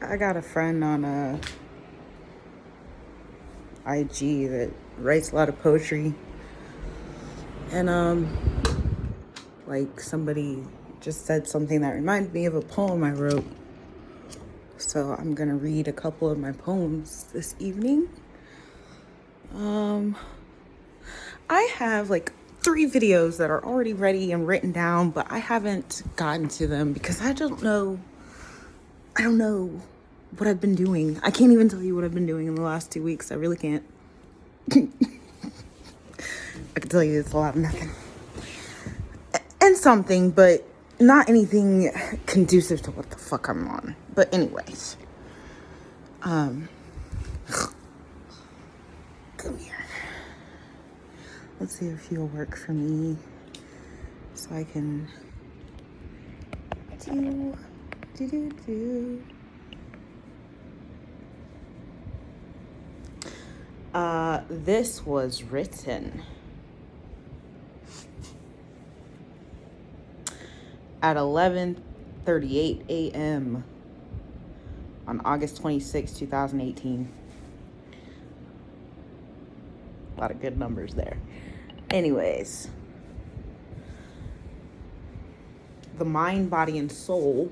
I got a friend on IG that writes a lot of poetry, and like somebody just said something that reminded me of a poem I wrote. So I'm gonna read a couple of my poems this evening. I have like 3 videos that are already ready and written down, but I haven't gotten to them because I don't know what I've been doing. I can't even tell you what I've been doing in the last 2 weeks. I really can't. I can tell you it's a lot of nothing. And something, but not anything conducive to what the fuck I'm on. But anyways. Come here. Let's see if you'll work for me so I can do. This was written at 11:38 a.m. on August 26, 2018. A lot of good numbers there. Anyways, the mind, body, and soul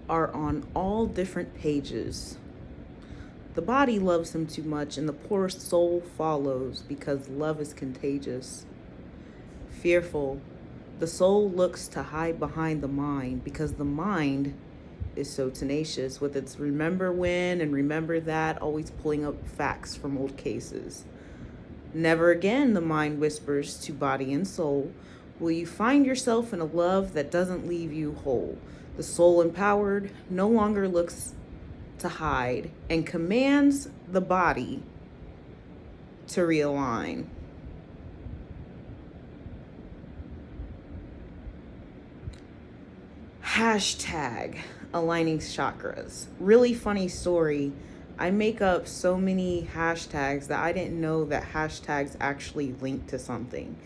are on all different pages. The body loves him too much, and the poor soul follows because love is contagious. Fearful, the soul looks to hide behind the mind because the mind is so tenacious with its remember when and remember that, always pulling up facts from old cases. Never again, the mind whispers to body and soul, will you find yourself in a love that doesn't leave you whole. The soul empowered no longer looks to hide and commands the body to realign. Hashtag aligning chakras. Really funny story. I make up so many hashtags that I didn't know that hashtags actually link to something.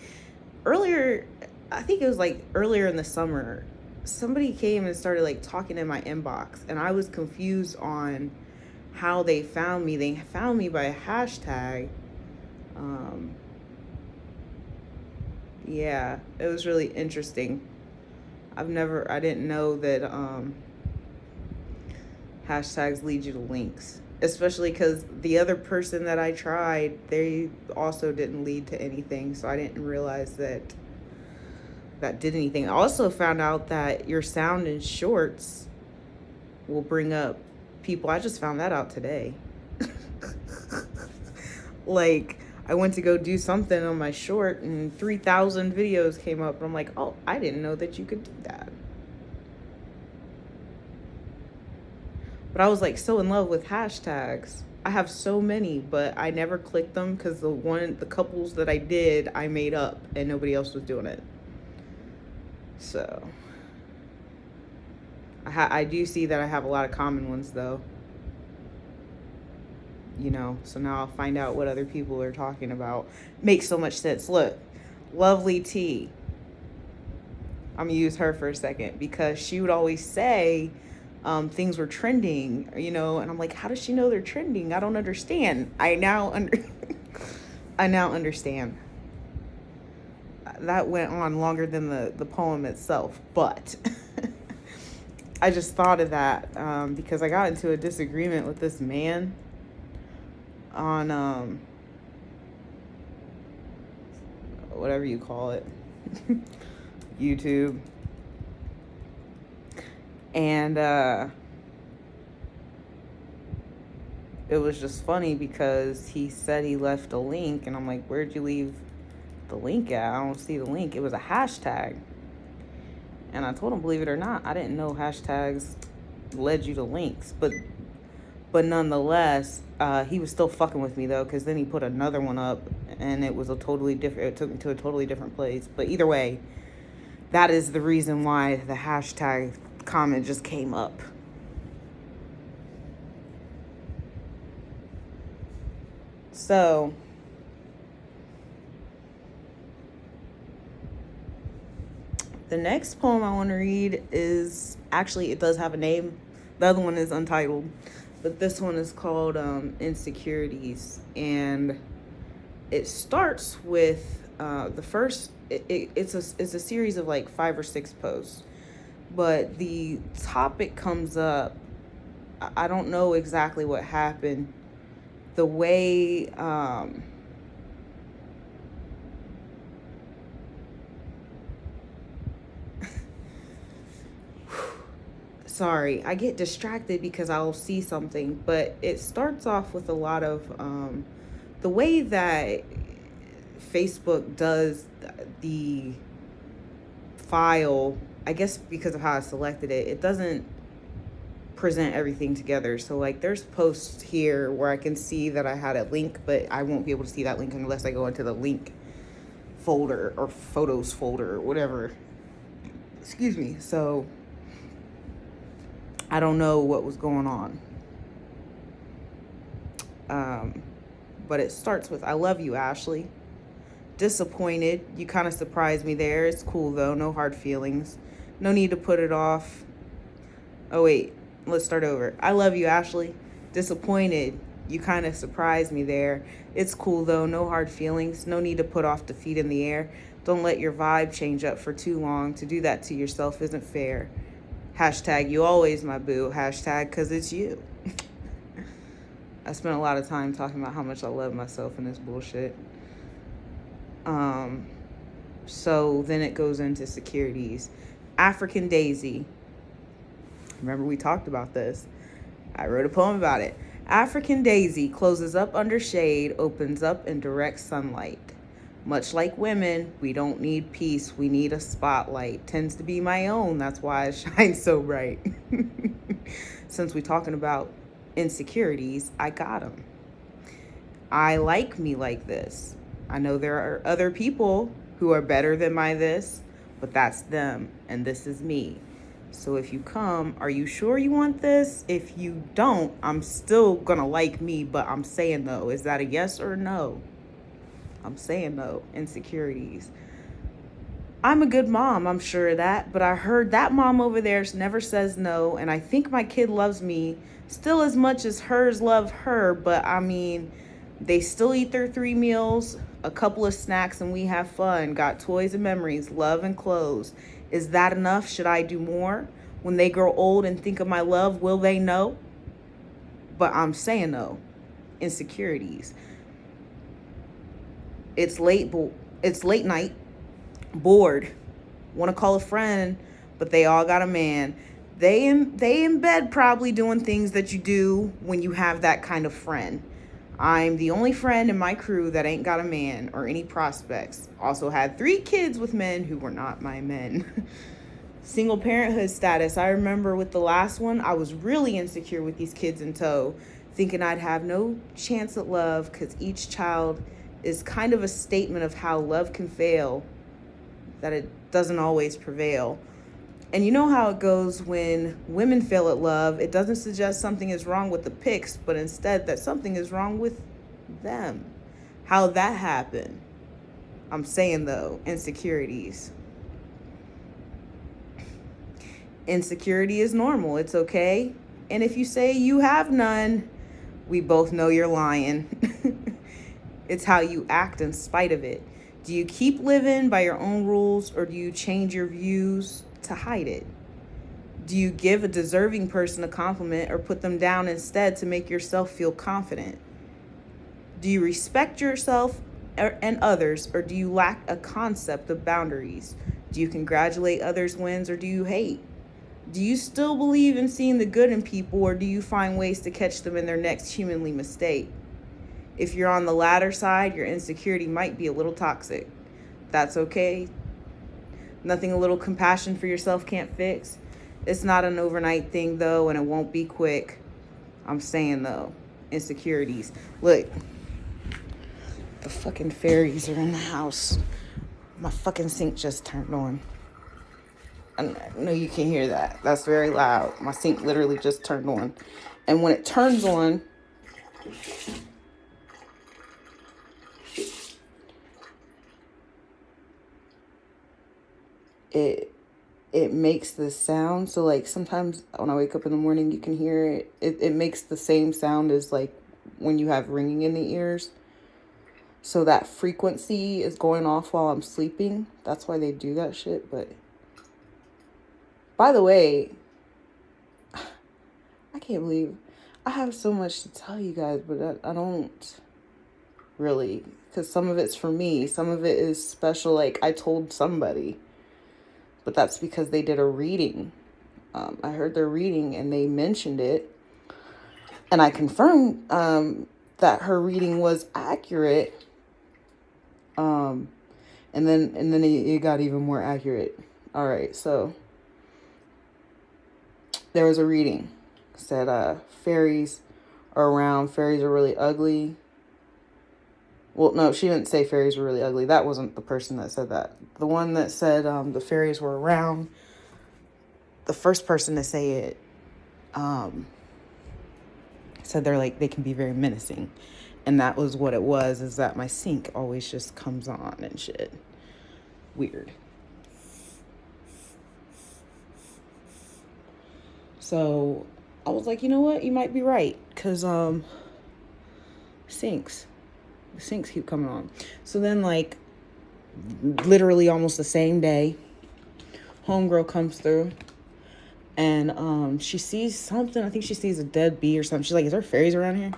Earlier, I think it was like earlier in the summer, somebody came and started like talking in my inbox, and I was confused on how they found me. They found me by a hashtag. Yeah, it was really interesting. I didn't know that hashtags lead you to links, especially because the other person that I tried, they also didn't lead to anything. So I didn't realize that did anything. I also found out that your sound in shorts will bring up people. I just found that out today. Like, I went to go do something on my short and 3,000 videos came up. And I'm like, oh, I didn't know that you could do that. But I was like so in love with hashtags. I have so many, but I never clicked them because the couples that I did, I made up and nobody else was doing it. So I do see that I have a lot of common ones though. You know, so now I'll find out what other people are talking about. Makes so much sense. Look, Lovely T. I'm gonna use her for a second because she would always say things were trending, you know, and I'm like, how does she know they're trending? I don't understand. I now understand. That went on longer than the poem itself, but I just thought of that because I got into a disagreement with this man on whatever you call it, YouTube. And it was just funny because he said he left a link, and I'm like, where'd you leave the link at? I don't see the link. It was a hashtag. And I told him, believe it or not, I didn't know hashtags led you to links. But nonetheless, he was still fucking with me though, because then he put another one up and it was it took me to a totally different place. But either way, that is the reason why the hashtag comment just came up. So The next poem I want to read is actually, it does have a name. The other one is untitled, but this one is called Insecurities. And it starts with the first, it's a series of like 5 or 6 posts, but the topic comes up. I don't know exactly what happened. The way sorry, I get distracted because I'll see something, but it starts off with a lot of the way that Facebook does the file. I guess because of how I selected it, it doesn't present everything together. So like there's posts here where I can see that I had a link, but I won't be able to see that link unless I go into the link folder or photos folder or whatever. Excuse me. So I don't know what was going on. But it starts with, I love you, Ashley. Disappointed. You kind of surprised me there. It's cool though. No hard feelings. No need to put it off. Oh, wait. Let's start over. I love you, Ashley. Disappointed. You kind of surprised me there. It's cool though. No hard feelings. No need to put off the feet in the air. Don't let your vibe change up for too long. To do that to yourself isn't fair. Hashtag you always my boo. Hashtag cause it's you. I spent a lot of time talking about how much I love myself in this bullshit. So then it goes into securities. African Daisy. Remember we talked about this. I wrote a poem about it. African Daisy closes up under shade, opens up in direct sunlight. Much like women, we don't need peace, we need a spotlight. Tends to be my own, that's why it shines so bright. Since we're talking about insecurities, I got them. I like me like this. I know there are other people who are better than my this, but that's them, and this is me. So if you come, are you sure you want this? If you don't, I'm still gonna like me, but I'm saying no. Is that a yes or no? I'm saying no. Insecurities. I'm a good mom, I'm sure of that, but I heard that mom over there never says no, and I think my kid loves me still as much as hers love her, but I mean, they still eat their 3 meals, a couple of snacks, and we have fun. Got toys and memories, love and clothes. Is that enough? Should I do more? When they grow old and think of my love, will they know? But I'm saying no. Insecurities. It's late night, bored, want to call a friend, but they all got a man. They in bed probably doing things that you do when you have that kind of friend. I'm the only friend in my crew that ain't got a man or any prospects. Also had 3 kids with men who were not my men. Single parenthood status. I remember with the last one, I was really insecure with these kids in tow, thinking I'd have no chance at love because each child is kind of a statement of how love can fail, that it doesn't always prevail. And you know how it goes when women fail at love. It doesn't suggest something is wrong with the pics, but instead that something is wrong with them. How that happened? I'm saying though, insecurities. Insecurity is normal. It's okay. And if you say you have none, we both know you're lying. It's how you act in spite of it. Do you keep living by your own rules, or do you change your views to hide it? Do you give a deserving person a compliment or put them down instead to make yourself feel confident? Do you respect yourself and others, or do you lack a concept of boundaries? Do you congratulate others' wins, or do you hate? Do you still believe in seeing the good in people, or do you find ways to catch them in their next humanly mistake? If you're on the latter side, your insecurity might be a little toxic. That's okay. Nothing a little compassion for yourself can't fix. It's not an overnight thing though, and it won't be quick. I'm saying though, insecurities. Look, the fucking fairies are in the house. My fucking sink just turned on. I know you can hear that. That's very loud. My sink literally just turned on. And when it turns on, it makes this sound. So like sometimes when I wake up in the morning, you can hear it. It makes the same sound as like when you have ringing in the ears. So that frequency is going off while I'm sleeping. That's why they do that shit. But by the way, I can't believe I have so much to tell you guys, but I don't really, because some of it's for me, some of it is special. Like I told somebody, but that's because they did a reading. I heard their reading and they mentioned it, and I confirmed that her reading was accurate. And then it got even more accurate. All right, so there was a reading said fairies are around. Fairies are really ugly. Well, no, she didn't say fairies were really ugly. That wasn't the person that said that. The one that said the fairies were around, the first person to say it said they can be very menacing. And that was what it was, is that my sink always just comes on and shit. Weird. So I was like, you know what? You might be right. Because sinks keep coming on. So then like literally almost the same day, homegirl comes through and she sees something. I think she sees a dead bee or something. She's like, is there fairies around here?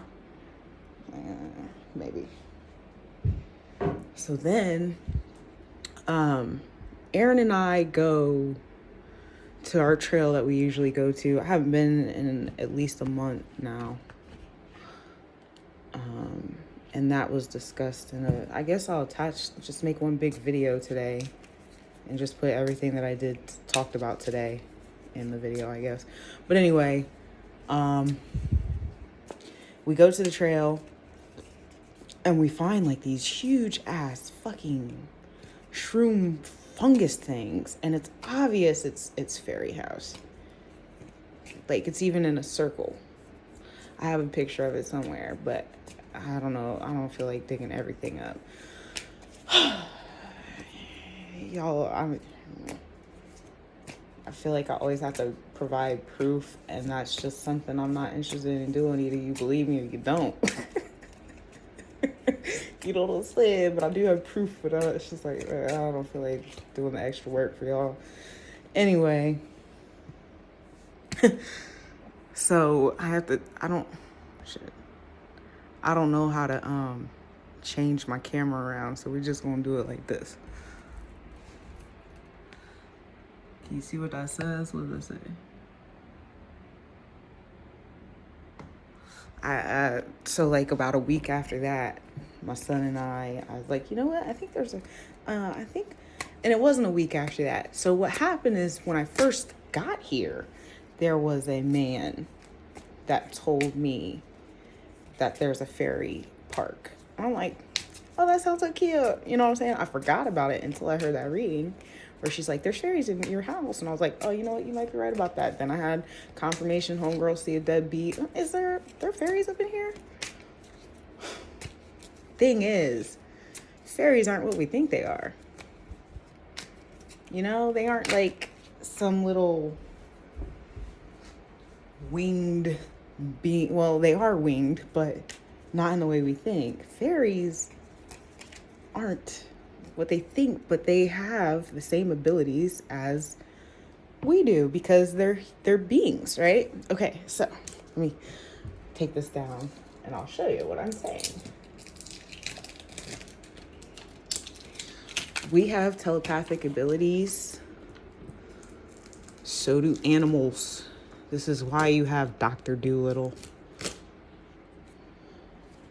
Maybe. So then Aaron and I go to our trail that we usually go to. I haven't been in at least a month now. And that was discussed I guess I'll just make one big video today and just put everything that I talked about today in the video, I guess. But anyway, we go to the trail and we find like these huge ass fucking shroom fungus things, and it's obvious it's fairy house. Like it's even in a circle. I have a picture of it somewhere, but I don't know. I don't feel like digging everything up. Y'all, I feel like I always have to provide proof, and that's just something I'm not interested in doing. Either you believe me or you don't. You know what I'm saying? But I do have proof, but it's just like, I don't feel like doing the extra work for y'all. Anyway. So I don't know how to change my camera around, so we're just gonna do it like this. Can you see what that says? What does it say? So like about a week after that, my son and I was like, you know what? I think and it wasn't a week after that. So what happened is when I first got here, there was a man that told me that there's a fairy park. I'm like, oh, that sounds so cute. You know what I'm saying? I forgot about it until I heard that reading where she's like, there's fairies in your house. And I was like, oh, you know what? You might be right about that. Then I had confirmation, homegirl see a dead bee. Is there fairies up in here? Thing is, fairies aren't what we think they are. You know, they aren't like some little winged being. Well, they are winged, but not in the way we think. Fairies aren't what they think, but they have the same abilities as we do because they're beings, right? Okay, so let me take this down and I'll show you what I'm saying. We have telepathic abilities. So do animals. This is why you have Dr. Dolittle.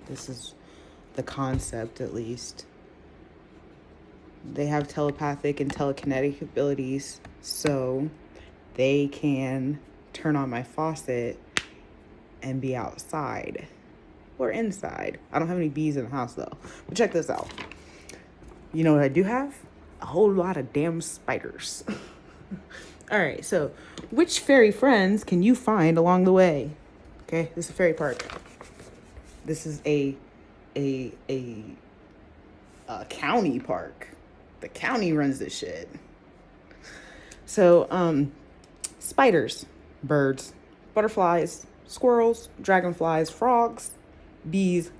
This is the concept, at least. They have telepathic and telekinetic abilities, so they can turn on my faucet and be outside or inside. I don't have any bees in the house, though. But check this out. You know what I do have? A whole lot of damn spiders. All right, so which fairy friends can you find along the way? Okay, this is a fairy park. This is a county park. The county runs this shit. So, spiders, birds, butterflies, squirrels, dragonflies, frogs, bees,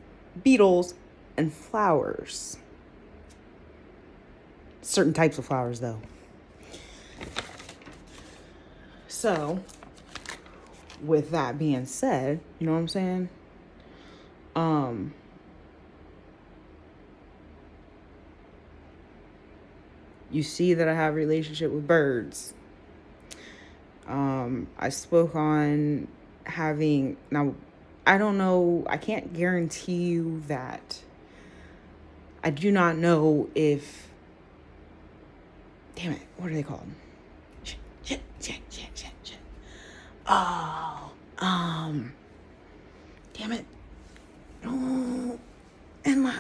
beetles, and flowers. Certain types of flowers, though. So, with that being said, you know what I'm saying? You see that I have a relationship with birds. I spoke on having, now, I don't know, I can't guarantee you that. I do not know if, damn it, what are they called? Shit. Oh, damn it. Oh, and my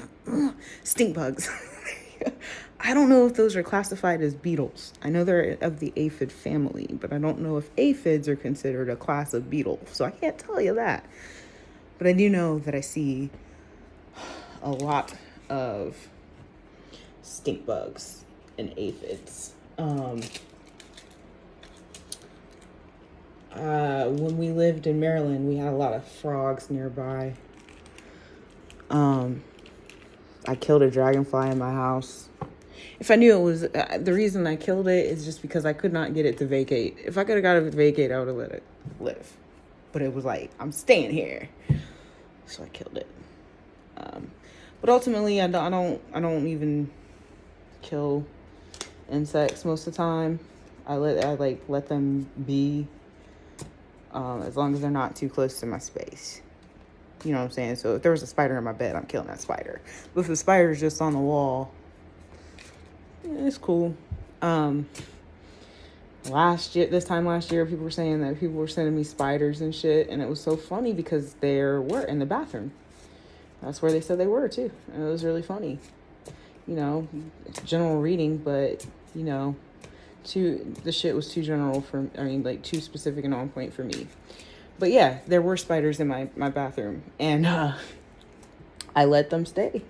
stink bugs. I don't know if those are classified as beetles. I know they're of the aphid family, but I don't know if aphids are considered a class of beetle. So I can't tell you that. But I do know that I see a lot of stink bugs and aphids. When we lived in Maryland, we had a lot of frogs nearby. I killed a dragonfly in my house. If I knew it was, the reason I killed it is just because I could not get it to vacate. If I could have got it to vacate, I would have let it live. But it was like, I'm staying here. So I killed it. But ultimately, I don't even kill insects most of the time. I let them be, as long as they're not too close to my space. You know what I'm saying? So if there was a spider in my bed, I'm killing that spider. But if the spider's just on the wall, it's cool. This time last year, people were saying that people were sending me spiders and shit, and it was so funny because they were in the bathroom. That's where they said they were too, and it was really funny. You know, it's general reading, but you know, the shit was too general too specific and on point for me. But yeah, there were spiders in my bathroom, and I let them stay.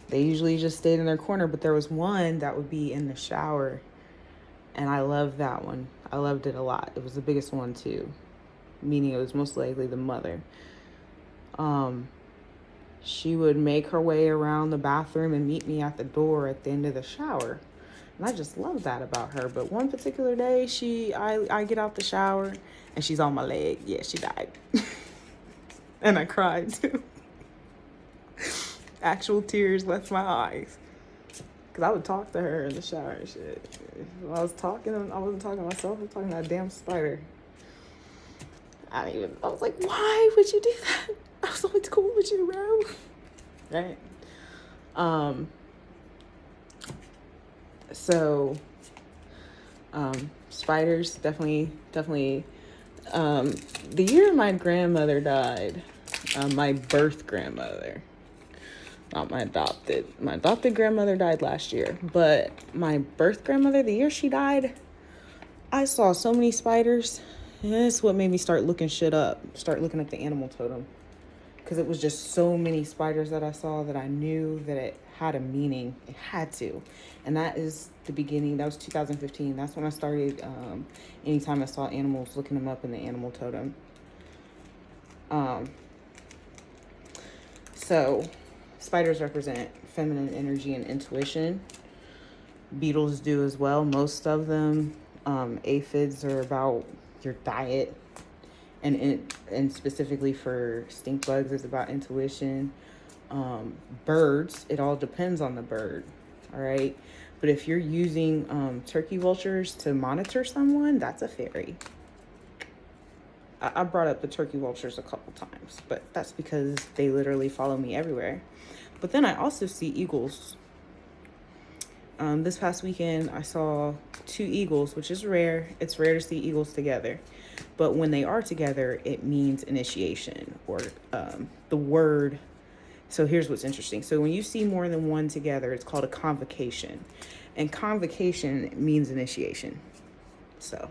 They usually just stayed in their corner, but there was one that would be in the shower, and I loved that one. I loved it a lot. It was the biggest one too, meaning it was most likely the mother. She would make her way around the bathroom and meet me at the door at the end of the shower. And I just love that about her. But one particular day, I get out the shower and she's on my leg. Yeah, she died. And I cried too. Actual tears left my eyes. Because I would talk to her in the shower and shit. When I wasn't talking to myself, I was talking to that damn spider. I was like, why would you do that? I was always cool with you, bro. Right? So, spiders, definitely, the year my grandmother died, my birth grandmother, not my adopted grandmother died last year, but my birth grandmother, the year she died, I saw so many spiders, and that's what made me start looking shit up, start looking at the animal totem, because it was just so many spiders that I saw that I knew that it had a meaning. It had to. And that is the beginning. That was 2015. That's when I started, anytime I saw animals, looking them up in the animal totem. So spiders represent feminine energy and intuition. Beetles do as well, most of them. Aphids are about your diet, and specifically for stink bugs, it's about intuition. Birds, it all depends on the bird, all right? But if you're using turkey vultures to monitor someone, that's a fairy. I brought up the turkey vultures a couple times, but that's because they literally follow me everywhere. But then I also see eagles. This past weekend, I saw 2 eagles, which is rare. It's rare to see eagles together. But when they are together, it means initiation, or the word. So here's what's interesting. So when you see more than one together, it's called a convocation. And convocation means initiation. So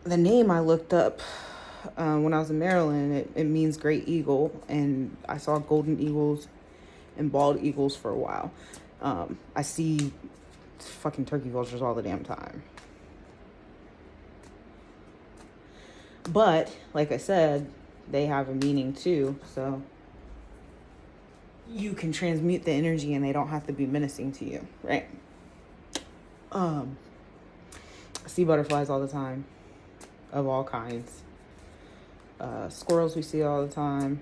the name I looked up when I was in Maryland, it means great eagle. And I saw golden eagles, and bald eagles for a while. I see fucking turkey vultures all the damn time. But, like I said, they have a meaning too, so you can transmute the energy and they don't have to be menacing to you, right? I see butterflies all the time, of all kinds. Squirrels we see all the time.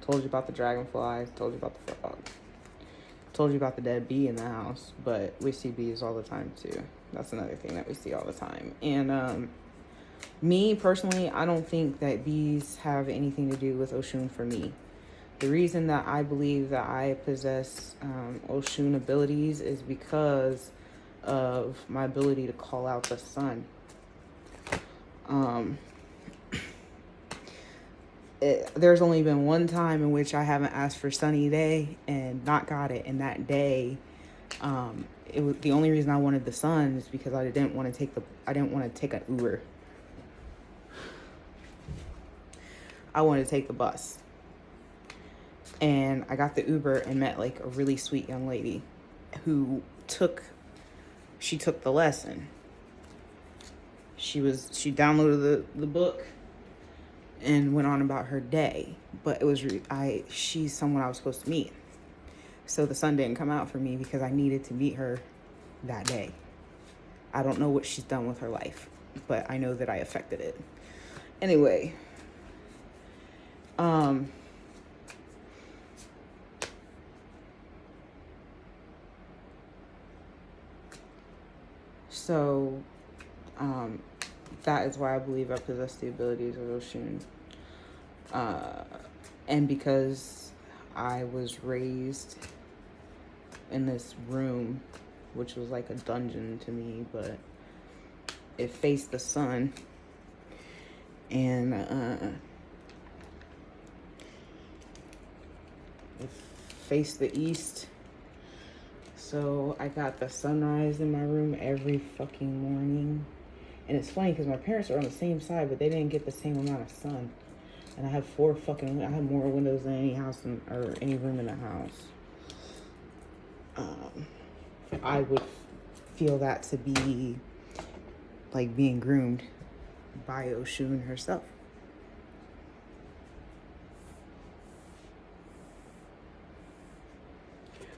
Told you about the dragonflies, told you about the frog. Told you about the dead bee in the house, but we see bees all the time too. That's another thing that we see all the time. And me personally, I don't think that bees have anything to do with Oshun for me. The reason that I believe that I possess Oshun abilities is because of my ability to call out the sun. There's only been one time in which I haven't asked for sunny day and not got it. And that day, it was the only reason I wanted the sun is because I didn't want to take an Uber. I wanted to take the bus. And I got the Uber and met like a really sweet young lady who took the lesson. She downloaded the book and went on about her day, but it was she's someone I was supposed to meet. So the sun didn't come out for me because I needed to meet her that day. I don't know what she's done with her life, but I know that I affected it. Anyway, so that is why I believe I possess the abilities of Oshun. And because I was raised in this room, which was like a dungeon to me, but it faced the sun. And it faced the east. So I got the sunrise in my room every fucking morning. And it's funny because my parents are on the same side, but they didn't get the same amount of sun. And I have I have more windows than any house or any room in the house. I would feel that to be like being groomed by Oshun herself.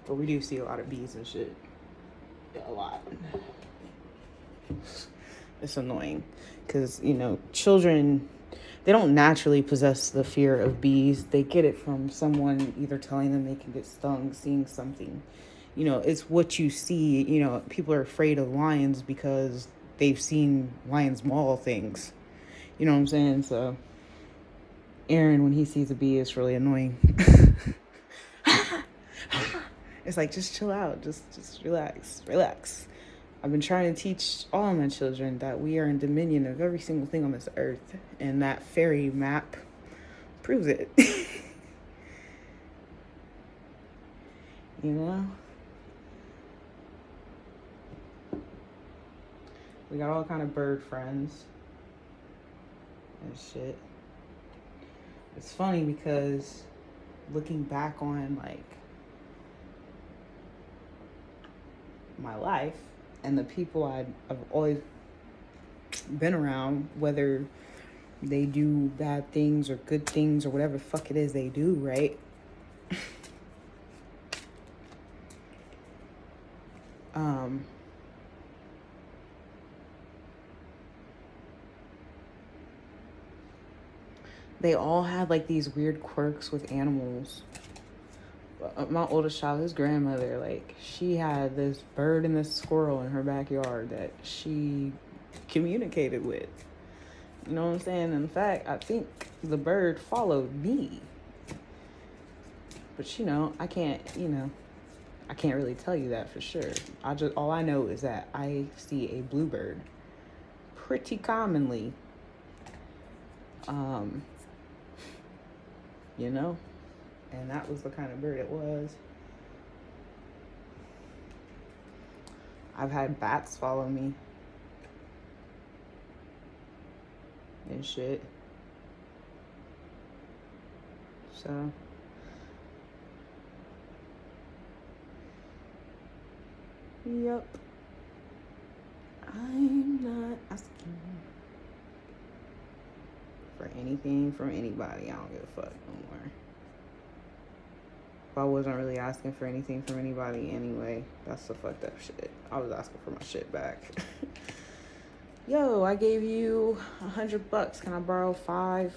But we do see a lot of bees and shit. A lot. It's annoying because, children, they don't naturally possess the fear of bees. They get it from someone either telling them they can get stung, seeing something. It's what you see. People are afraid of lions because they've seen lions maul things. You know what I'm saying? So Aaron, when he sees a bee, it's really annoying. It's like, just chill out. Just relax. I've been trying to teach all my children that we are in dominion of every single thing on this earth. And that fairy map proves it. We got all kind of bird friends and shit. It's funny because looking back on like my life and the people I've always been around, whether they do bad things or good things or whatever the fuck it is they do, right? They all had like these weird quirks with animals. My oldest child, his grandmother, like, she had this bird and this squirrel in her backyard that she communicated with. You know what I'm saying? In fact, I think the bird followed me. But, I can't really tell you that for sure. All I know is that I see a bluebird pretty commonly. And that was the kind of bird it was. I've had bats follow me and shit. So Yup. I'm not asking for anything from anybody. I don't give a fuck no more. If I wasn't really asking for anything from anybody anyway, that's the fucked up shit. I was asking for my shit back. Yo, I gave you $100. Can I borrow 5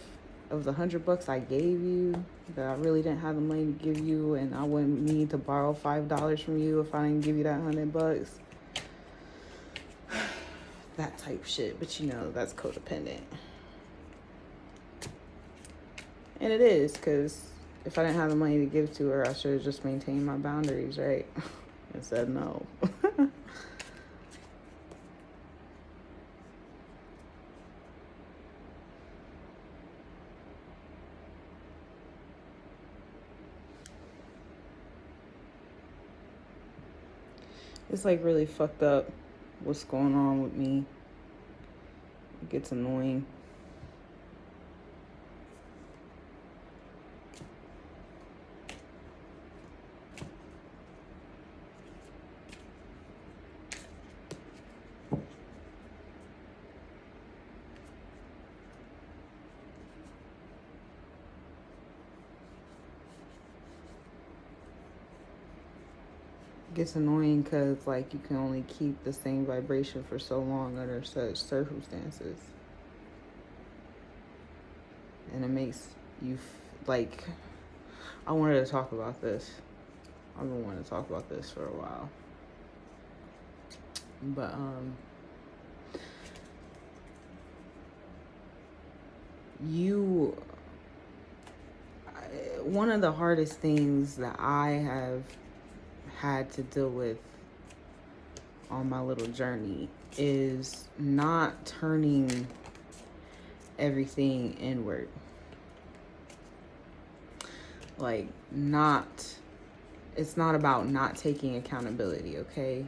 of the $100 I gave you that I really didn't have the money to give you, and I wouldn't need to borrow $5 from you if I didn't give you that $100? That type shit. But you know, that's codependent. And it is, because if I didn't have the money to give to her, I should have just maintained my boundaries, right? And said no. It's like really fucked up what's going on with me. It gets annoying. Gets annoying because like you can only keep the same vibration for so long under such circumstances, and it makes you like, I wanted to talk about this. I've been wanting to talk about this for a while, but one of the hardest things that I have had to deal with on my little journey is not turning everything inward. Like, it's not about not taking accountability, okay?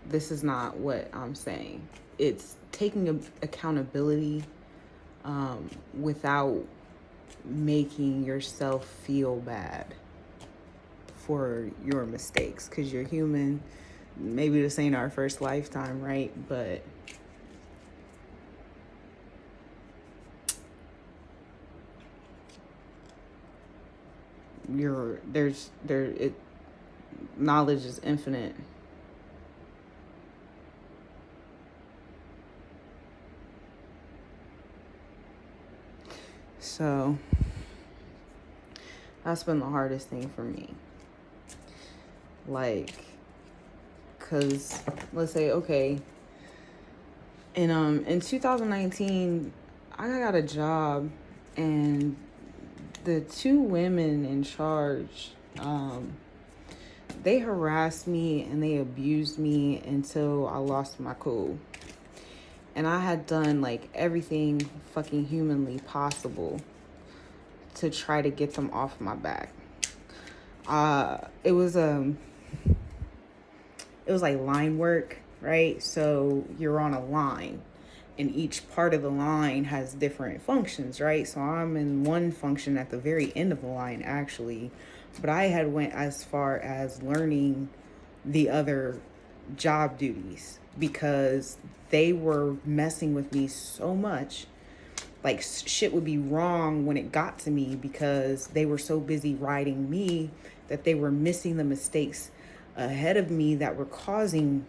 This is not what I'm saying. It's taking accountability without making yourself feel bad for your mistakes, because you're human. Maybe this ain't our first lifetime, right? But knowledge is infinite. So that's been the hardest thing for me. Like, cause let's say, okay, in 2019, I got a job, and the 2 women in charge, they harassed me and they abused me until I lost my cool. And I had done like everything fucking humanly possible to try to get them off my back. It was like line work, right? So you're on a line, and each part of the line has different functions, right? So I'm in one function at the very end of the line, actually, but I had went as far as learning the other job duties because they were messing with me so much. Like, shit would be wrong when it got to me because they were so busy riding me that they were missing the mistakes ahead of me that were causing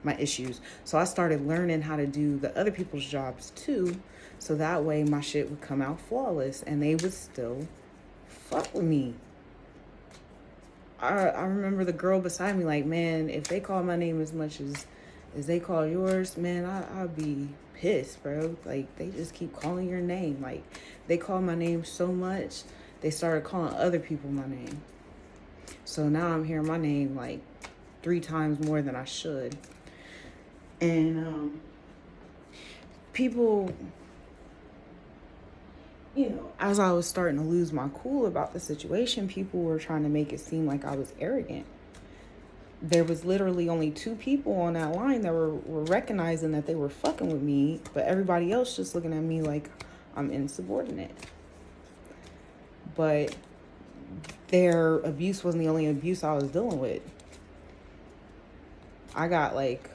my issues. So I started learning how to do the other people's jobs too, so that way my shit would come out flawless, and they would still fuck with me. I remember the girl beside me like, man, if they call my name as much as they call yours, man, I'd be pissed, bro. Like, they just keep calling your name. Like, they call my name so much, they started calling other people my name. So now I'm hearing my name like 3 times more than I should. And people, you know, as I was starting to lose my cool about the situation, people were trying to make it seem like I was arrogant. There was literally only 2 people on that line that were recognizing that they were fucking with me, but everybody else just looking at me like I'm insubordinate. But their abuse wasn't the only abuse I was dealing with. I got like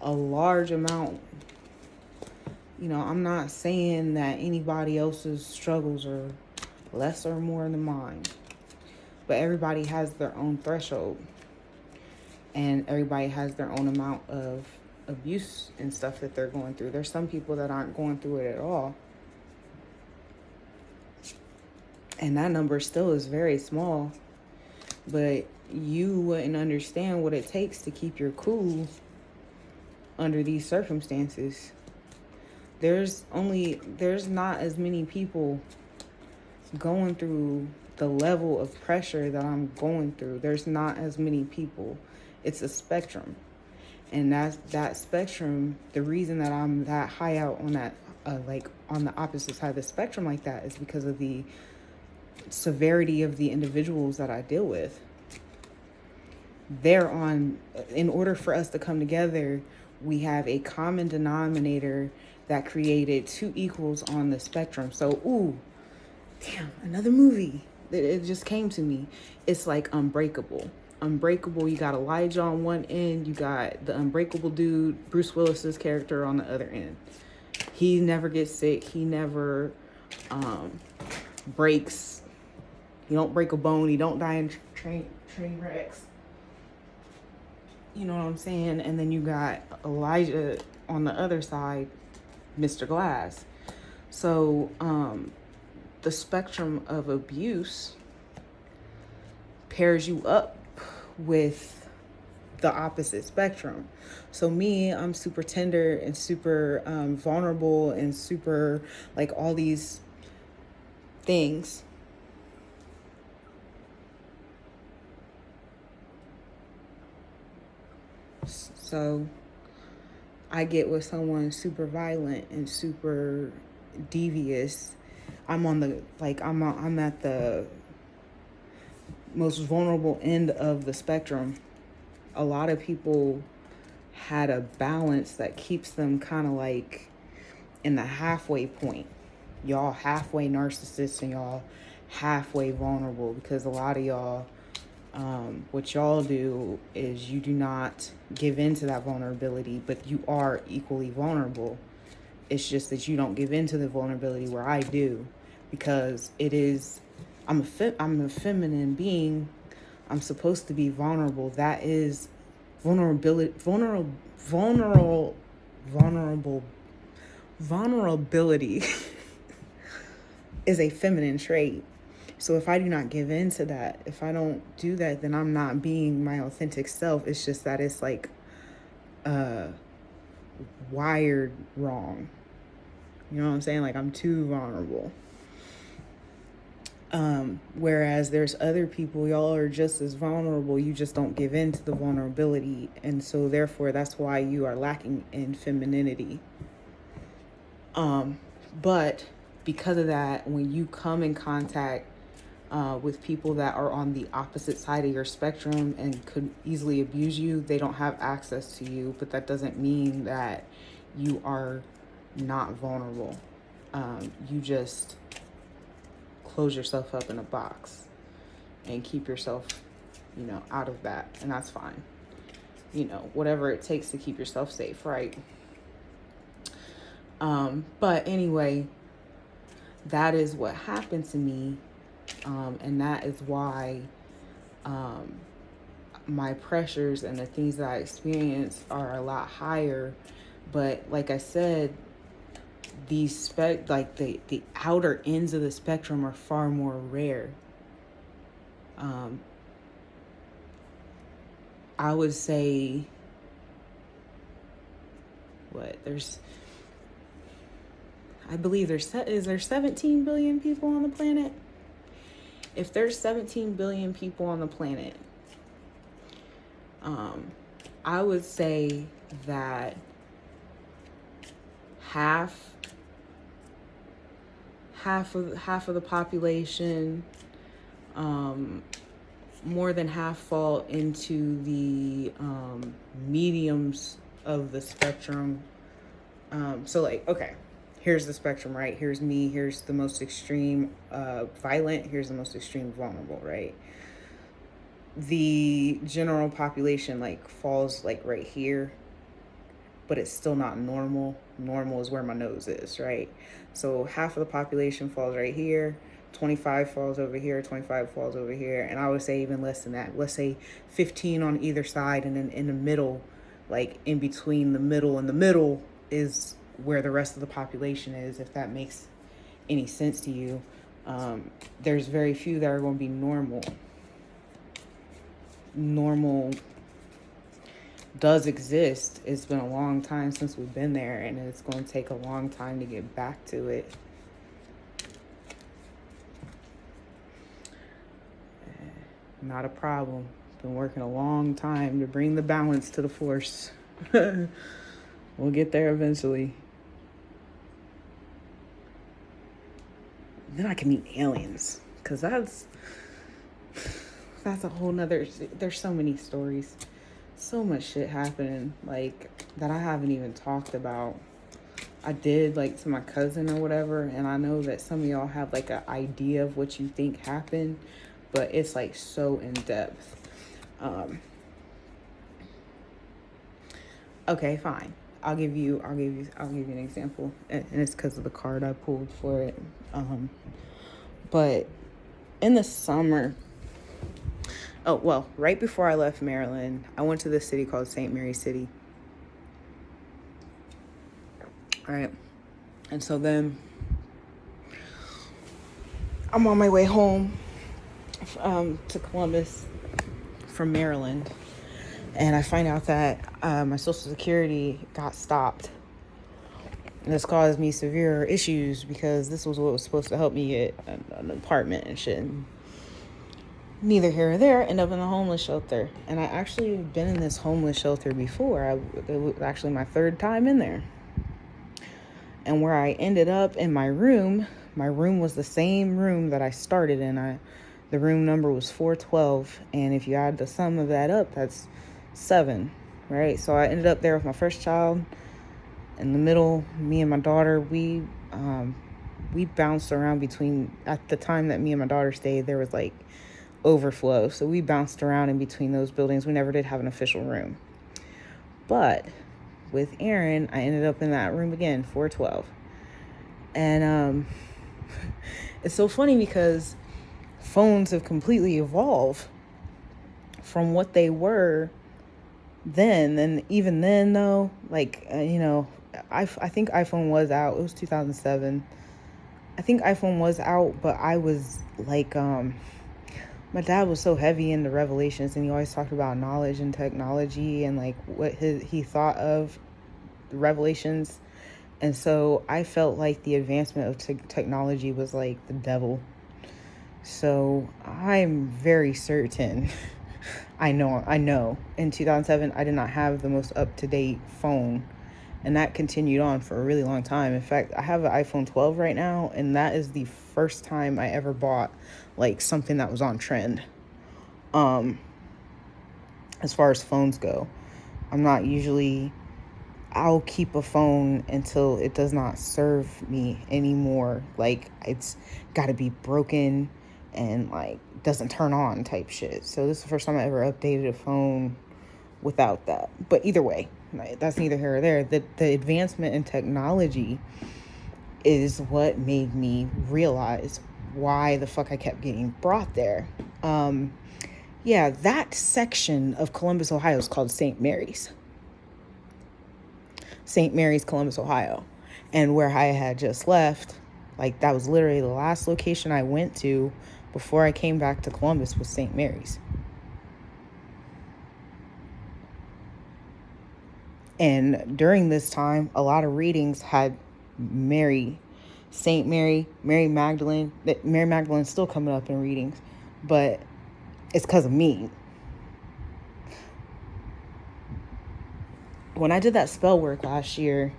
a large amount. You know, I'm not saying that anybody else's struggles are less or more than mine, but everybody has their own threshold, and everybody has their own amount of abuse and stuff that they're going through. There's some people that aren't going through it at all, and that number still is very small, but you wouldn't understand what it takes to keep your cool under these circumstances. There's not as many people going through the level of pressure that I'm going through. There's not as many people. It's a spectrum. And that spectrum, the reason that I'm that high out on that, like on the opposite side of the spectrum like that, is because of the severity of the individuals that I deal with. In order for us to come together, we have a common denominator that created two equals on the spectrum. So, ooh, damn, another movie. It just came to me. It's like Unbreakable. Unbreakable, you got Elijah on one end, you got the unbreakable dude, Bruce Willis's character, on the other end. He never gets sick. He never breaks. He don't break a bone. He don't die in train wrecks. You know what I'm saying? And then you got Elijah on the other side, Mr. Glass. So the spectrum of abuse pairs you up with the opposite spectrum. So me, I'm super tender and super vulnerable and super like all these things. So I get with someone super violent and super devious. I'm at the most vulnerable end of the spectrum. A lot of people had a balance that keeps them kind of like in the halfway point. Y'all halfway narcissists and y'all halfway vulnerable, because a lot of y'all, what y'all do is you do not give in to that vulnerability, but you are equally vulnerable. It's just that you don't give in to the vulnerability where I do, because I'm a feminine being. I'm supposed to be vulnerable. That is vulnerability is a feminine trait. So if I do not give in to that, if I don't do that, then I'm not being my authentic self. It's just that it's like wired wrong. You know what I'm saying? Like, I'm too vulnerable. Whereas there's other people, y'all are just as vulnerable. You just don't give in to the vulnerability. And so therefore, that's why you are lacking in femininity. But because of that, when you come in contact with people that are on the opposite side of your spectrum and could easily abuse you, they don't have access to you. But that doesn't mean that you are not vulnerable. You just close yourself up in a box and keep yourself, out of that. And that's fine. Whatever it takes to keep yourself safe, right? But anyway, that is what happened to me. And that is why my pressures and the things that I experience are a lot higher. But like I said, the outer ends of the spectrum are far more rare. I would say I believe is there 17 billion people on the planet? If there's 17 billion people on the planet, I would say that half of the population, more than half fall into the mediums of the spectrum. So like, okay, here's the spectrum, right? Here's me, here's the most extreme violent, here's the most extreme vulnerable, right? the general population like falls like right here, but it's still not normal. Normal is where my nose is, right? So half of the population falls right here, 25 falls over here, 25 falls over here, and I would say even less than that. Let's say 15 on either side, and then in the middle, like in between the middle and the middle, is where the rest of the population is, if that makes any sense to you. There's very few that are going to be normal. Normal does exist. It's been a long time since we've been there, and it's going to take a long time to get back to it. Not a problem. Been working a long time to bring the balance to the force. We'll get there eventually. Then I can meet aliens, because that's a whole nother, there's so many stories, so much shit happening, like, that I haven't even talked about. I did, like, to my cousin or whatever, and I know that some of y'all have, like, an idea of what you think happened, but it's, like, so in-depth. Okay, fine. I'll give you an example, and it's because of the card I pulled for it. But in the summer, right before I left Maryland, I went to this city called St. Mary's City. All right. And so then I'm on my way home to Columbus from Maryland. And I find out that my Social Security got stopped. And this caused me severe issues, because this was what was supposed to help me get an apartment and shit. And neither here or there, end up in a homeless shelter. And I actually been in this homeless shelter before. It was actually my third time in there. And where I ended up in my room was the same room that I started in. The room number was 412. And if you add the sum of that up, that's 7, right? So I ended up there with my first child. In the middle, me and my daughter, we bounced around between, at the time that me and my daughter stayed, there was like overflow. So we bounced around in between those buildings. We never did have an official room. But with Aaron, I ended up in that room again, 412. And it's so funny, because phones have completely evolved from what they were then. And even then, though, like, I think iPhone was out. It was 2007. I think iPhone was out, but I was like, my dad was so heavy into Revelations, and he always talked about knowledge and technology and like what he thought of Revelations. And so I felt like the advancement of technology was like the devil. So I'm very certain, I know in 2007, I did not have the most up-to-date phone. And that continued on for a really long time. In fact, I have an iPhone 12 right now, and that is the first time I ever bought like something that was on trend. As far as phones go, I'll keep a phone until it does not serve me anymore. Like, it's got to be broken and like doesn't turn on type shit. So this is the first time I ever updated a phone without that. But either way, that's neither here or there. The advancement in technology is what made me realize why the fuck I kept getting brought there. That section of Columbus, Ohio is called St. Mary's. St. Mary's, Columbus, Ohio. And where I had just left, like, that was literally the last location I went to before I came back to Columbus, was St. Mary's. And during this time, a lot of readings had Mary, Saint Mary, Mary Magdalene. Mary Magdalene's still coming up in readings, but it's because of me. When I did that spell work last year,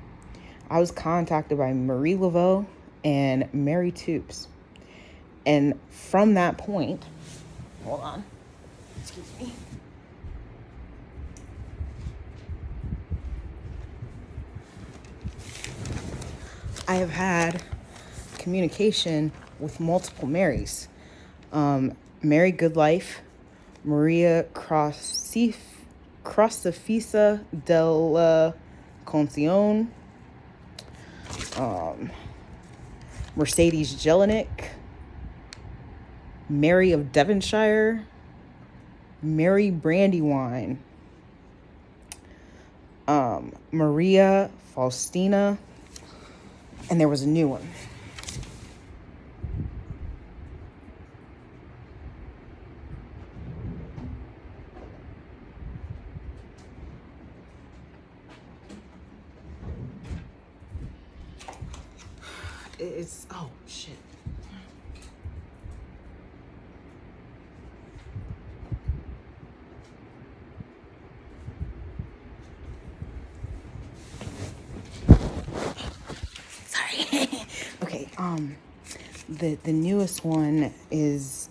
I was contacted by Marie Laveau and Mary Toops. And from that point, hold on, excuse me. I have had communication with multiple Marys. Mary Goodlife, Maria Crocifissa della Concezione, Mercedes Jelinek, Mary of Devonshire, Mary Brandywine, Maria Faustina, and there was a new one. It's, oh shit. Sorry. Okay, the newest one is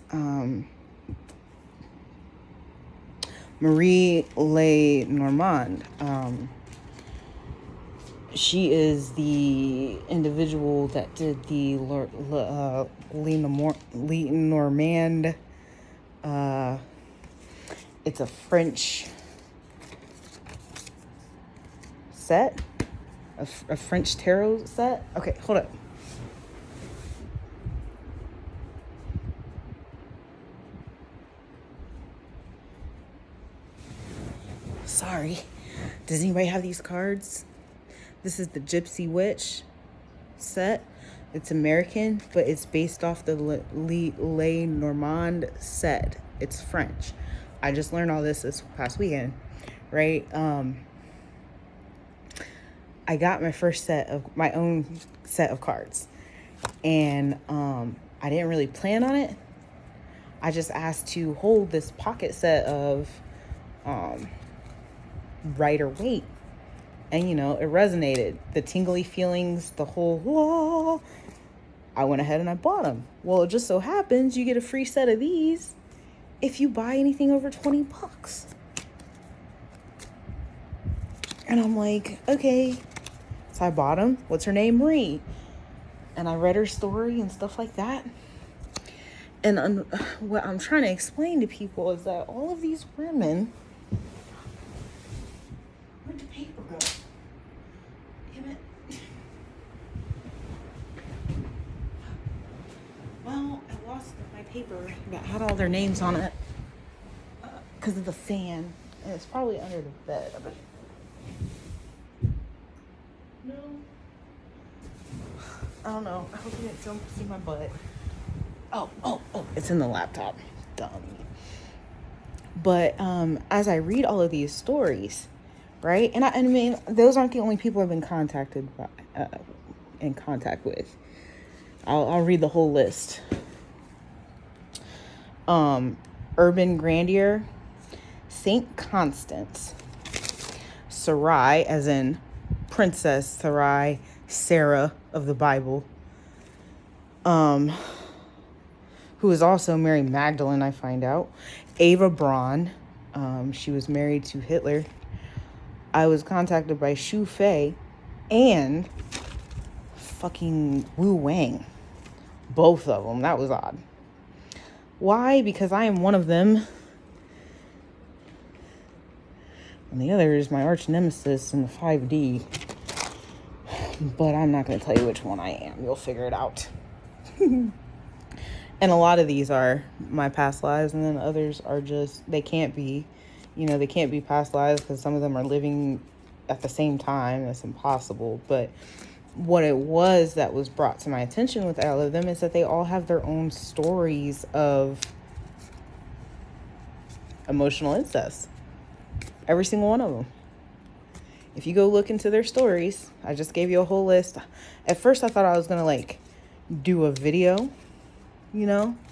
Marie Le Normand. She is the individual that did the Le Normand. It's a French set, a French tarot set. Okay, hold up. Sorry. Does anybody have these cards? This is the Gypsy Witch set. It's American, but it's based off the Le Normand set. It's French. I just learned all this past weekend, right? I got my own set of cards, and I didn't really plan on it. I just asked to hold this pocket set of Rider Waite, and it resonated. The tingly feelings, the whole whoa. I went ahead and I bought them. Well, it just so happens you get a free set of these if you buy anything over $20. And I'm like, okay. So I bought them. What's her name? Marie. And I read her story and stuff like that. And what I'm trying to explain to people is that all of these women... Where'd the paper go? Damn it. Well, I lost my paper that had all their names on it because of the fan. And it's probably under the bed. I bet. No. I don't know. I hope you didn't see my butt. Oh, it's in the laptop. Dummy. But as I read all of these stories, right? And I mean, those aren't the only people I've been in contact with. I'll read the whole list. Urban Grandeur, Saint Constance, Sarai, as in Princess Sarai, Sarah of the Bible, who is also Mary Magdalene, I find out. Ava Braun, she was married to Hitler. I was contacted by Shu Fei and fucking Wu Wang. Both of them. That was odd. Why? Because I am one of them. And the other is my arch nemesis in the 5D. But I'm not going to tell you which one I am. You'll figure it out. And a lot of these are my past lives, and then others are just, they can't be past lives because some of them are living at the same time. That's impossible. But what it was that was brought to my attention with all of them is that they all have their own stories of emotional incest. Every single one of them. If you go look into their stories, I just gave you a whole list. At first I thought I was going to do a video, and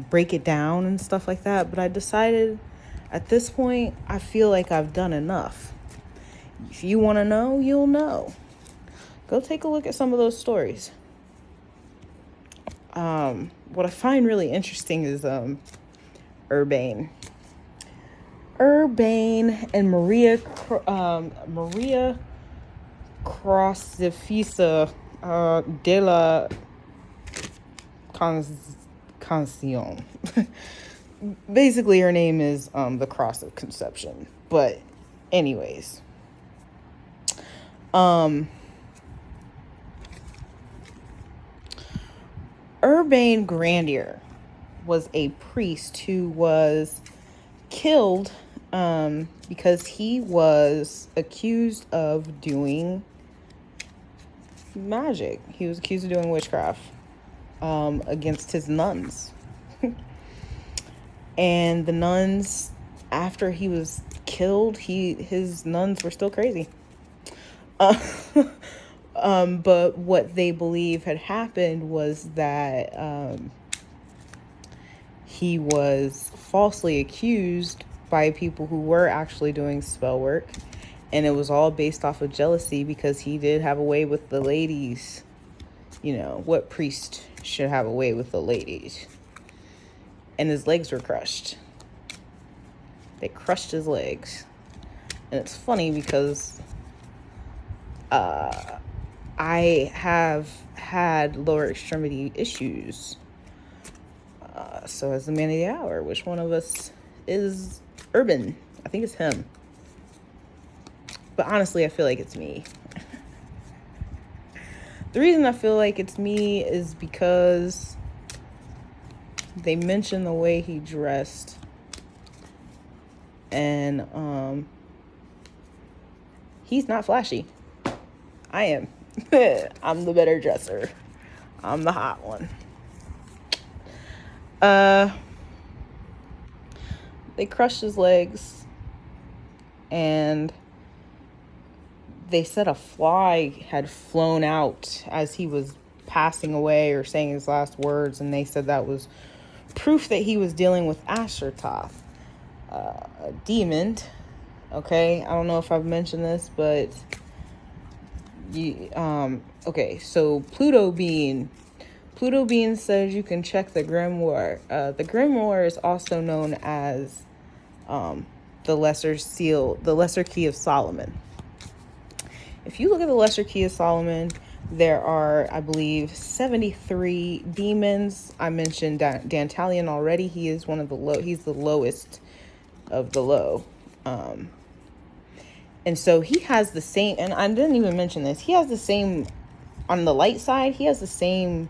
break it down and stuff like that. But I decided at this point, I feel like I've done enough. If you want to know, you'll know. Go take a look at some of those stories. What I find really interesting is Urbane and Maria Crocifissa della Concezione. basically her name is the Cross of Conception. But anyways, Urbane Grandier was a priest who was killed because he was accused of doing magic. He was accused of doing witchcraft against his nuns. And the nuns, after he was killed, his nuns were still crazy. But what they believe had happened was that he was falsely accused by people who were actually doing spell work, and it was all based off of jealousy because he did have a way with the ladies. You know, what priest should have a way with the ladies? And his legs were crushed. They crushed his legs. And it's funny because I have had lower extremity issues. So as the man of the hour, which one of us is Urban? I think it's him. But honestly, I feel like it's me. The reason I feel like it's me is because they mention the way he dressed. And he's not flashy. I am. I'm the better dresser. I'm the hot one. They crushed his legs, and they said a fly had flown out as he was passing away or saying his last words, and they said that was proof that he was dealing with Ashtaroth, a demon. Okay, I don't know if I've mentioned this, but okay, so Pluto Bean says you can check the grimoire. The grimoire is also known as the Lesser Key of Solomon. If you look at the Lesser Key of Solomon, there are, I believe, 73 demons. I mentioned Dantalion already. He is one of the he's the lowest of the low. And so he has the same, and I didn't even mention this, he has the same, on the light side, he has the same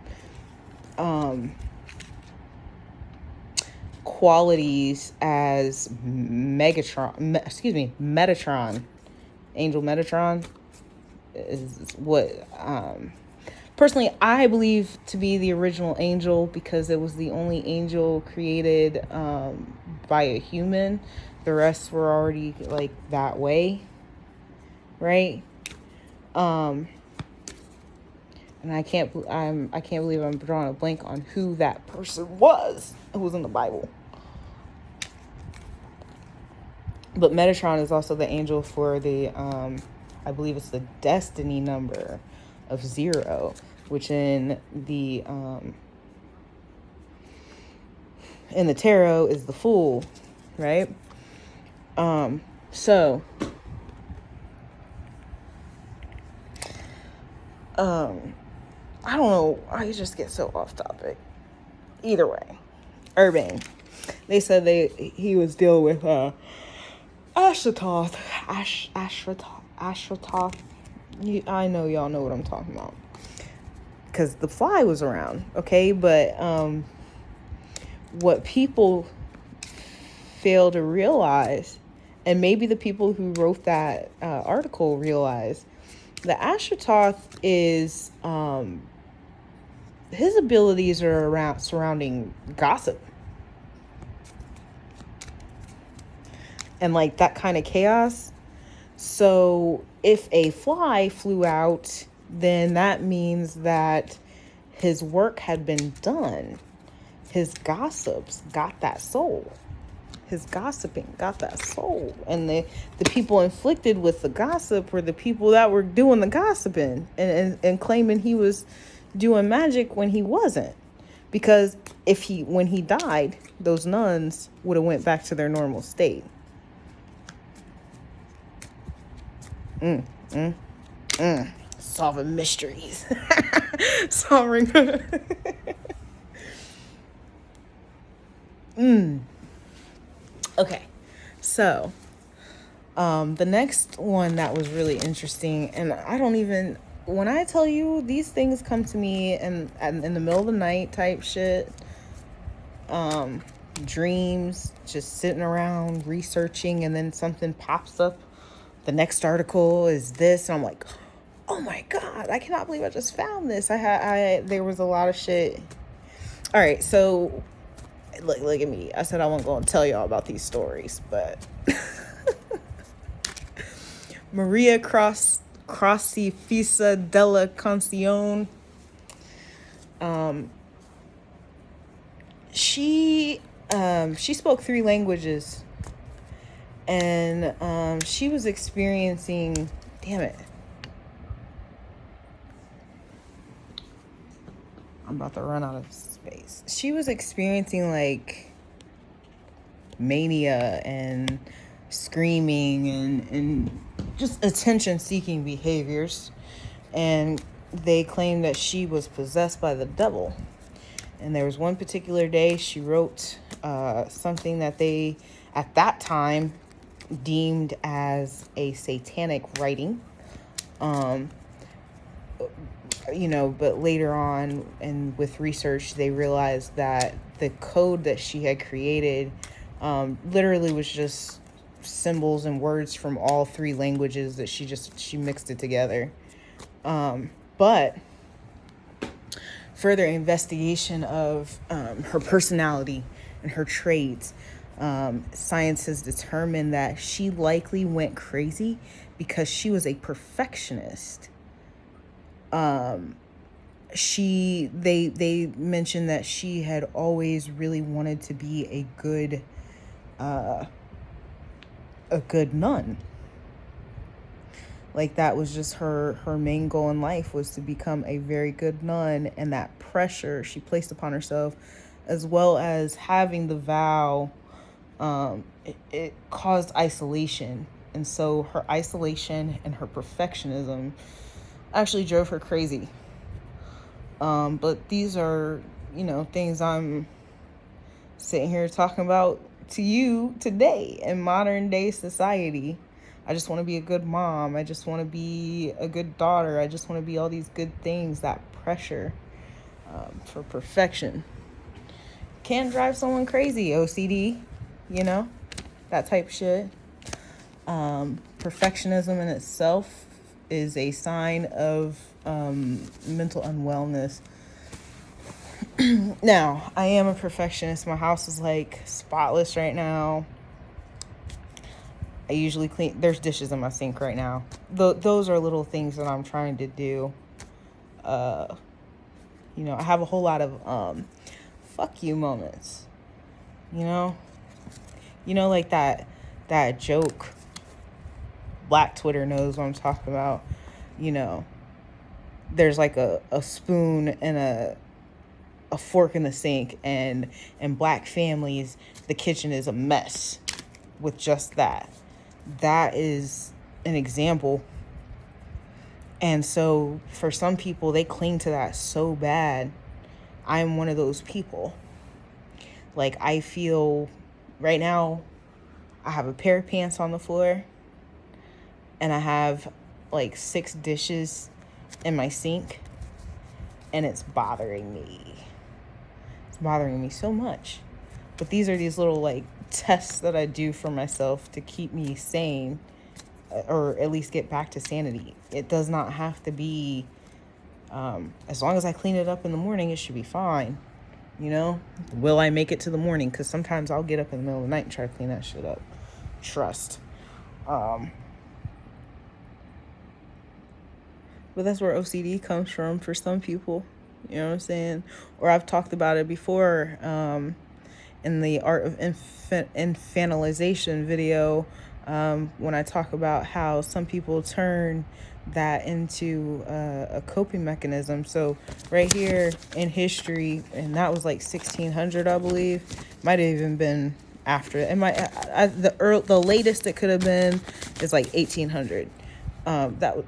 qualities as Metatron. Angel Metatron is what, personally, I believe to be the original angel because it was the only angel created by a human. The rest were already like that way, right? And I can't believe I'm drawing a blank on who that person was who was in the Bible. But Metatron is also the angel for the I believe it's the destiny number of 0, which in the tarot is the Fool, right? So I don't know, I just get so off topic. Either way, Urbane, they said he was dealing with Ashtaroth. I know y'all know what I'm talking about because the fly was around, okay? But what people fail to realize, and maybe the people who wrote that article realize, that Ashtaroth is his abilities are around surrounding gossip and like that kind of chaos. So if a fly flew out, then that means that his work had been done. His gossips got that soul. His gossiping got that soul. And the people inflicted with the gossip were the people that were doing the gossiping and claiming he was doing magic when he wasn't. Because when he died, those nuns would have went back to their normal state. Solving mysteries. Solving. Okay, so the next one that was really interesting, and I don't even, when I tell you these things come to me and in the middle of the night type shit, dreams, just sitting around researching, and then something pops up. The next article is this, and I'm like, oh my god, I cannot believe I just found this. There was a lot of shit. All right, so look at me. I said I wasn't going to tell y'all about these stories, but Maria Crocifisa della Concione, she spoke 3 languages, and she was experiencing, damn it, I'm about to run out of space. She was experiencing like mania and screaming and just attention seeking behaviors, and they claimed that she was possessed by the devil. And there was one particular day she wrote something that they at that time deemed as a satanic writing, but later on and with research they realized that the code that she had created literally was just symbols and words from all 3 languages that she mixed it together. But further investigation of her personality and her traits, science has determined that she likely went crazy because she was a perfectionist. They mentioned that she had always really wanted to be a good nun. Like that was just her main goal in life, was to become a very good nun, and that pressure she placed upon herself, as well as having the vow, it caused isolation. And so her isolation and her perfectionism actually drove her crazy. But these are, things I'm sitting here talking about to you today in modern day society. I just want to be a good mom. I just want to be a good daughter. I just want to be all these good things. That pressure for perfection can drive someone crazy. OCD, that type shit. Perfectionism in itself is a sign of mental unwellness. Now, I am a perfectionist. My house is like spotless right now. I usually clean. There's dishes in my sink right now. Those are little things that I'm trying to do. I have a whole lot of fuck you moments. Like that joke. Black Twitter knows what I'm talking about. There's like a spoon and a fork in the sink, and in Black families, the kitchen is a mess with just that. That is an example. And so for some people, they cling to that so bad. I'm one of those people. Like, I feel right now, I have a pair of pants on the floor, and I have like 6 dishes in my sink, and it's bothering me. It's bothering me so much. But these are these little like tests that I do for myself to keep me sane, or at least get back to sanity. It does not have to be, as long as I clean it up in the morning, it should be fine. Will I make it to the morning? Because sometimes I'll get up in the middle of the night and try to clean that shit up. Trust. But that's where OCD comes from for some people. You know what I'm saying? Or I've talked about it before in the Art of Infantilization video, when I talk about how some people turn that into a coping mechanism. So right here in history, and that was like 1600, I believe. Might have even been after it. The latest it could have been is like 1800. That was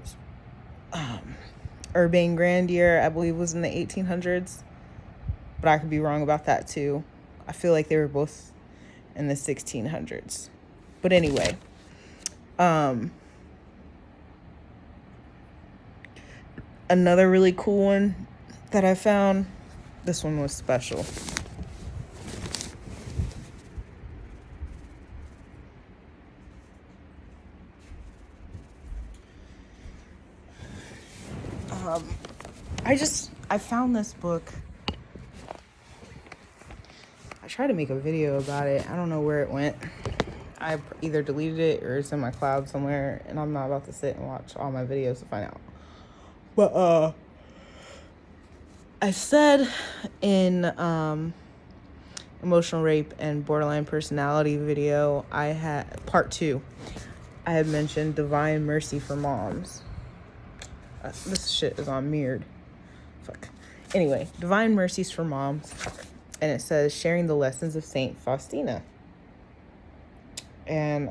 Urbain Grandier, I believe, was in the 1800s, but I could be wrong about that too. I feel like they were both in the 1600s. But anyway, another really cool one that I found, this one was special. I found this book. I tried to make a video about it. I don't know where it went. I either deleted it or it's in my cloud somewhere, and I'm not about to sit and watch all my videos to find out. But I said in emotional rape and borderline personality video, I had part 2. I had mentioned Divine Mercy for Moms. This shit is on Mirrored. Fuck. Anyway, Divine Mercies for Moms, and it says sharing the lessons of Saint Faustina. And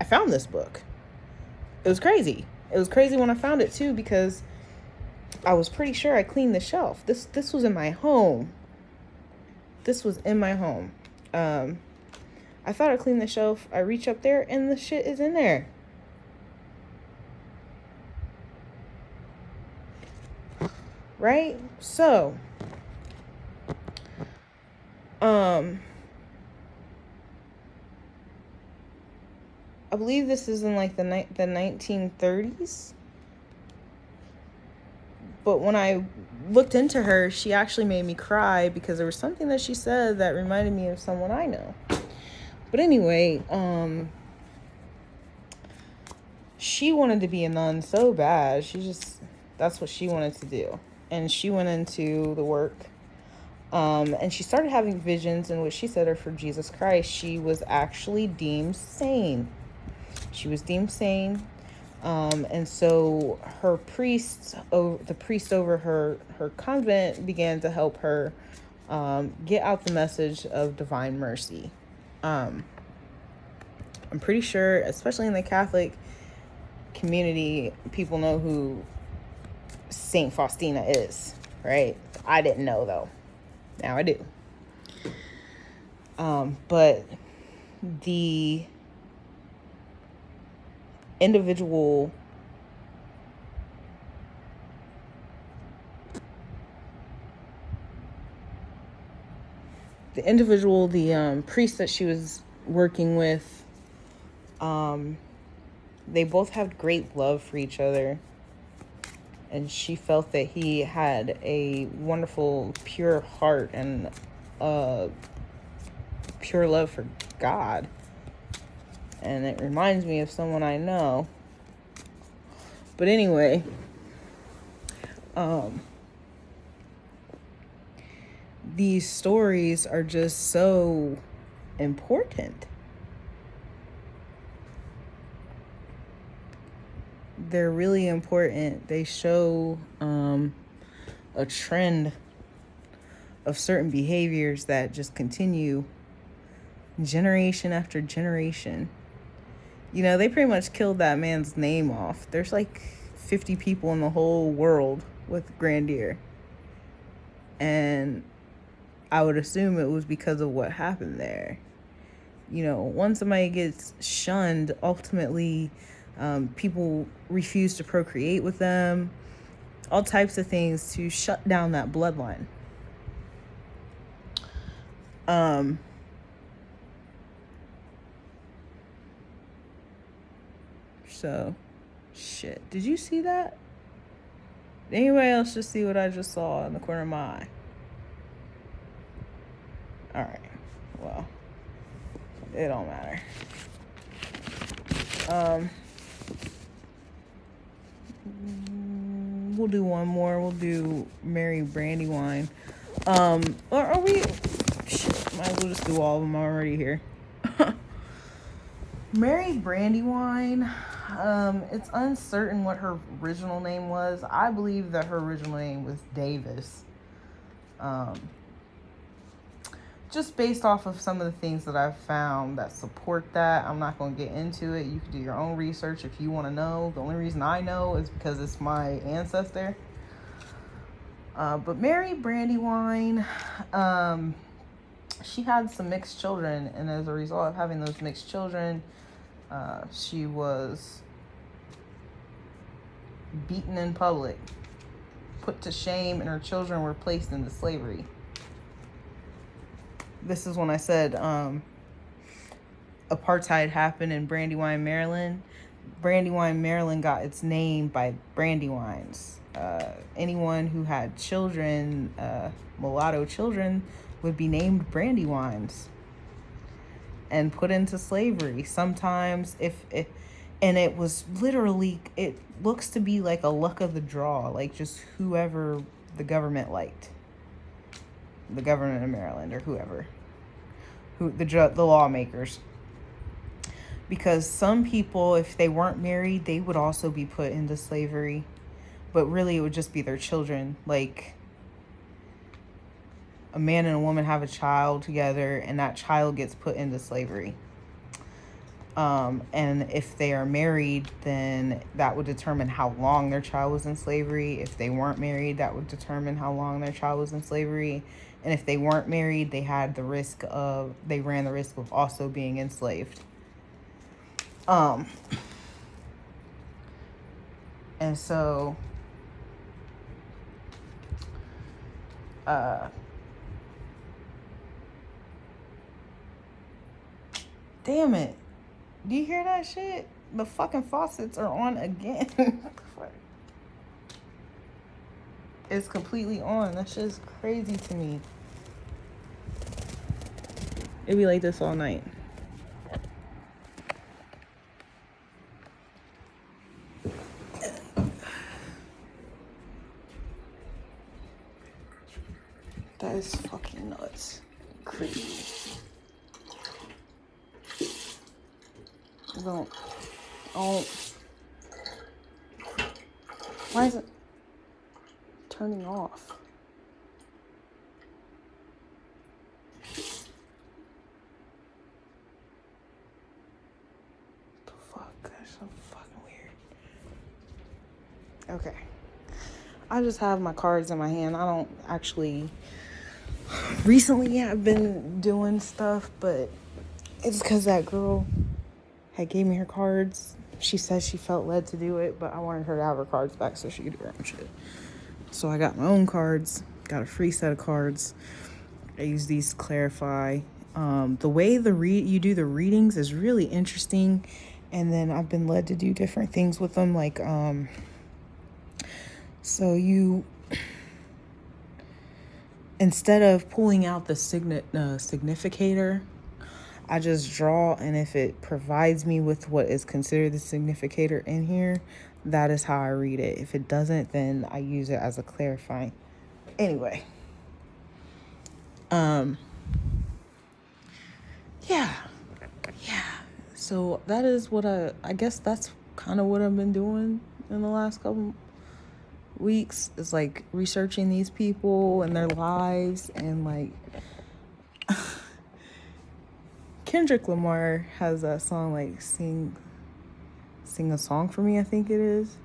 I found this book. It was crazy. It was crazy when I found it too, because I was pretty sure I cleaned the shelf. This was in my home. This was in my home. I thought I cleaned the shelf. I reach up there and the shit is in there. Right? So, I believe this is in like the 1930s. But when I looked into her, she actually made me cry because there was something that she said that reminded me of someone I know. But anyway, she wanted to be a nun so bad. That's what she wanted to do. And she went into the work. And she started having visions in which she said are for Jesus Christ. She was actually deemed sane. She was deemed sane. And so her the priest over her convent began to help her get out the message of divine mercy. I'm pretty sure, especially in the Catholic community, people know who Saint Faustina is, right? I didn't know, though. Now I do. But the individual priest that she was working with, they both had great love for each other, and she felt that he had a wonderful, pure heart and pure love for God. And it reminds me of someone I know. But anyway, these stories are just so important. They're really important. They show a trend of certain behaviors that just continue generation after generation. You know, they pretty much killed that man's name off. There's like 50 people in the whole world with Grandier. And I would assume it was because of what happened there. You know, once somebody gets shunned, ultimately, people refuse to procreate with them. All types of things to shut down that bloodline. So, shit. Did you see that? Did anybody else just see what I just saw in the corner of my eye? Alright. Well, it don't matter. We'll do one more. We'll do Mary Brandywine. Or are we... Shit, might as well just do all of them already here. Mary Brandywine, it's uncertain what her original name was. I believe that her original name was Davis. Just based off of some of the things that I've found that support that. I'm not going to get into it. You can do your own research if you want to know. The only reason I know is because it's my ancestor. But Mary Brandywine, she had some mixed children, and as a result of having those mixed children, she was beaten in public, put to shame, and her children were placed into slavery. This is when I said apartheid happened in Brandywine, Maryland. Brandywine, Maryland got its name by Brandywines. Anyone who had children, mulatto children, would be named Brandywines and put into slavery. Sometimes and it was literally, it looks to be like a luck of the draw, like just whoever the government liked, the government of Maryland or whoever, the lawmakers. Because some people, if they weren't married, they would also be put into slavery, but really it would just be their children. Like, a man and a woman have a child together, and that child gets put into slavery. And if they are married, then that would determine how long their child was in slavery. If they weren't married, that would determine how long their child was in slavery. And if they weren't married, they ran the risk of also being enslaved. And so, damn it. Do you hear that shit? The fucking faucets are on again. It's completely on. That shit is crazy to me. It'd be like this all night. That is fucking nuts. Crazy. Don't. Why is it turning off? The fuck? That's so fucking weird. Okay. I just have my cards in my hand. I don't actually. Recently, I've been doing stuff, but it's because that girl had gave me her cards. She said she felt led to do it, but I wanted her to have her cards back so she could do her own shit. So I got my own cards, got a free set of cards. I use these to clarify. The way you do the readings is really interesting, and then I've been led to do different things with them, like so you, instead of pulling out the significator, I just draw, and if it provides me with what is considered the significator in here, that is how I read it. If it doesn't, then I use it as a clarifying. Anyway. Yeah. So that is what I guess that's kind of what I've been doing in the last couple weeks, is like researching these people and their lives, and like Kendrick Lamar has that song, like sing a song for me, I think it is.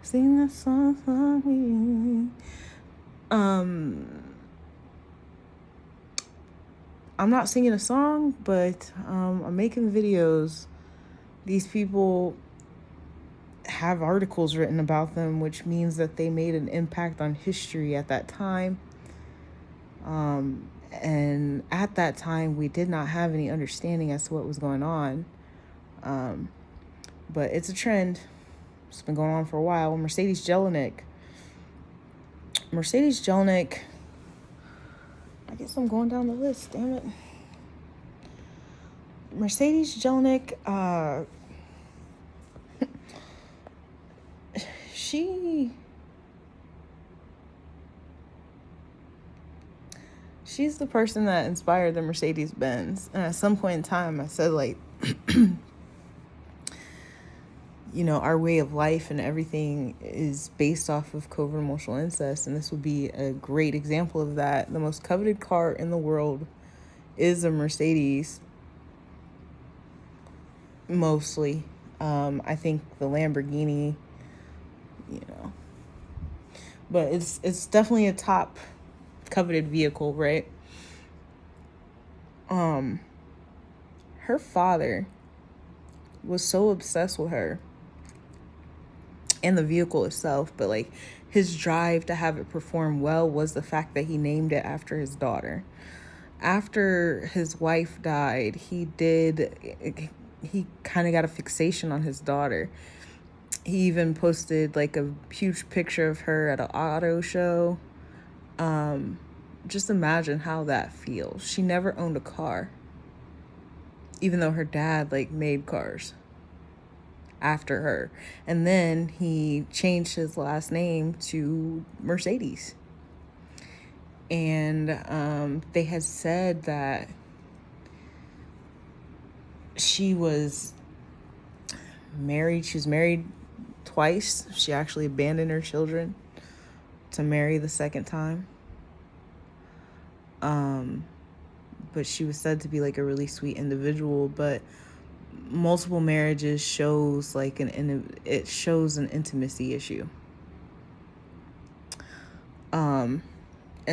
Sing a song for me. I'm not singing a song, but I'm making videos. These people have articles written about them, which means that they made an impact on history at that time. And at that time, we did not have any understanding as to what was going on. But it's a trend. It's been going on for a while. Mercedes Jelinek, I guess I'm going down the list, damn it. Mercedes Jelinek, she's the person that inspired the Mercedes-Benz. And at some point in time, I said, like, you know, our way of life and everything is based off of covert emotional incest, and this would be a great example of that. The most coveted car in the world is a Mercedes, mostly. I think the Lamborghini, you know, but it's definitely a top coveted vehicle, right? Her father was so obsessed with her and the vehicle itself, but like his drive to have it perform well was the fact that he named it after his daughter. After his wife died, he kind of got a fixation on his daughter. He even posted like a huge picture of her at an auto show. Just imagine how that feels. She never owned a car, even though her dad like made cars after her. And then he changed his last name to Mercedes. And they had said that she was married. She was married twice. She actually abandoned her children to marry the second time. But she was said to be like a really sweet individual, but multiple marriages shows like it shows an intimacy issue. And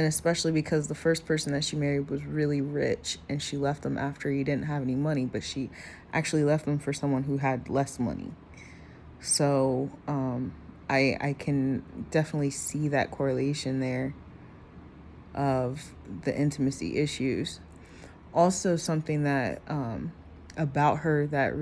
especially because the first person that she married was really rich and she left him after he didn't have any money, but she actually left him for someone who had less money. So I can definitely see that correlation there of the intimacy issues. Also, something that about her that